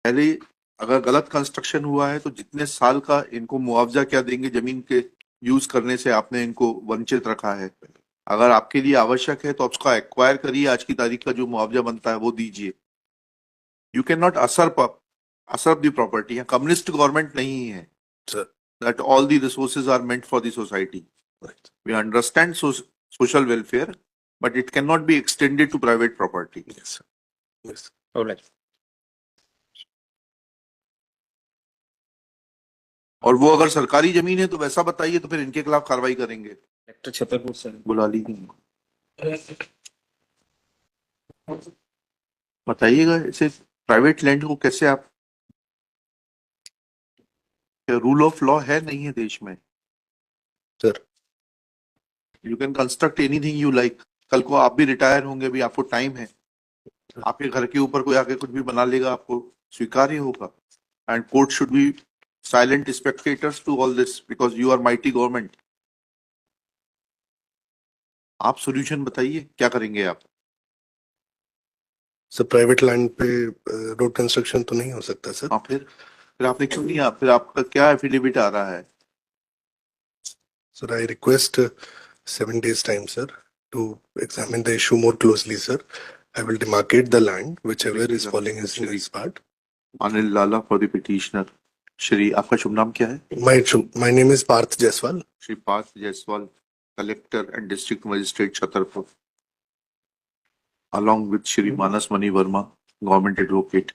पहले अगर गलत कंस्ट्रक्शन हुआ है तो जितने साल का इनको मुआवजा क्या देंगे, जमीन के यूज करने से आपने इनको वंचित रखा है। अगर आपके लिए आवश्यक है तो उसका एक्वायर करिए, आज की तारीख का जो मुआवजा बनता है वो दीजिए। You can not usurp the property. Communist government नहीं है that all the resources are meant for the society. We understand social welfare, but it cannot be extended to private property. Yes, sir. Yes. All right. और वो अगर सरकारी जमीन है तो वैसा बताइए, तो फिर इनके खिलाफ कार्रवाई करेंगे। कलेक्टर छतरपुर सर बुला लीजिए, बताइएगा ऐसे प्राइवेट लैंड को कैसे आप, रूल ऑफ लॉ है नहीं है देश में। Sir. You can construct anything you like. कल को आप भी रिटायर होंगे, भी आपको टाइम है, आपके घर के ऊपर कोई आके कुछ भी बना लेगा, आपको स्वीकार्य होगा। And court should be silent spectators to all this because you are mighty government. आप सोल्यूशन बताइए, क्या करेंगे आप। सर प्राइवेट लैंड पे रोड कंस्ट्रक्शन तो नहीं हो सकता सर। हाँ, फिर आपने क्यों नहीं, फिर आपका क्या एफिडेविट आ रहा है। Sir I request 7 days time sir to examine the issue more closely sir. I will demarcate the land whichever is falling in this part. Anil Lala for the petitioner. Shri, आपका शुभ नाम क्या है। My name is Parth Jaiswal. Shri Parth Jaiswal, collector and district magistrate Chhatarpur, along with Shri Manas Mani Verma, government advocate.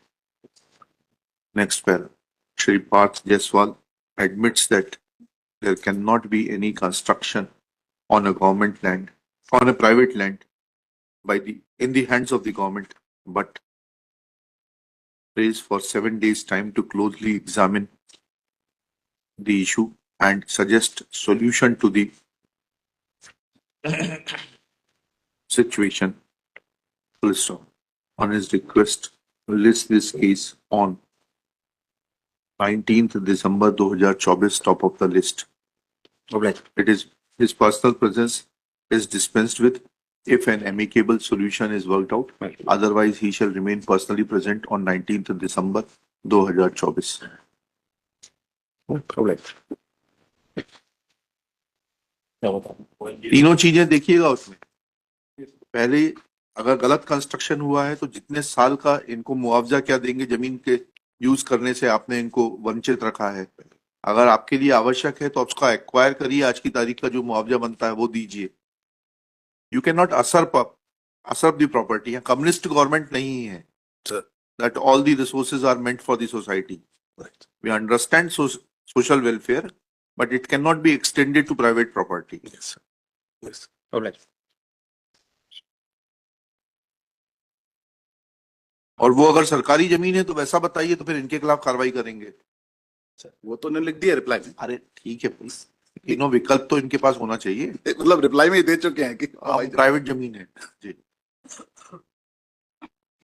Next para. Shri Parth Jaiswal admits that there cannot be any construction on a government land, on a private land, in the hands of the government, but prays for 7 days time to closely examine the issue and suggest solution to the situation. On his request, list this case on 19th December 2024, top of the list. all right It is his personal presence is dispensed with if an amicable solution is worked out. Otherwise, he shall remain personally present on 19th December 2024. all right क्या बताऊं तीनों चीजें देखिएगा उसमें। पहले अगर गलत construction हुआ है तो जितने साल का इनको मुआवजा क्या देंगे, जमीन के यूज करने से आपने इनको वंचित रखा है। अगर आपके लिए आवश्यक है तो उसका एक्वायर करिए, आज की तारीख का जो मुआवजा बनता है वो दीजिए। You can not usurp the property. Communist government नहीं है Sir. That all the resources are meant for the society. Right. We understand social welfare, but it cannot be extended to private property. Yes, sir. Yes. all right और वो अगर सरकारी जमीन है तो वैसा बताइए, तो फिर इनके खिलाफ कार्रवाई करेंगे। सर वो तो ने लिख दिया रिप्लाई में। अरे ठीक है भाई, तीनों विकल्प तो इनके पास होना चाहिए। मतलब रिप्लाई में ही दे चुके हैं कि प्राइवेट जमीन है जी।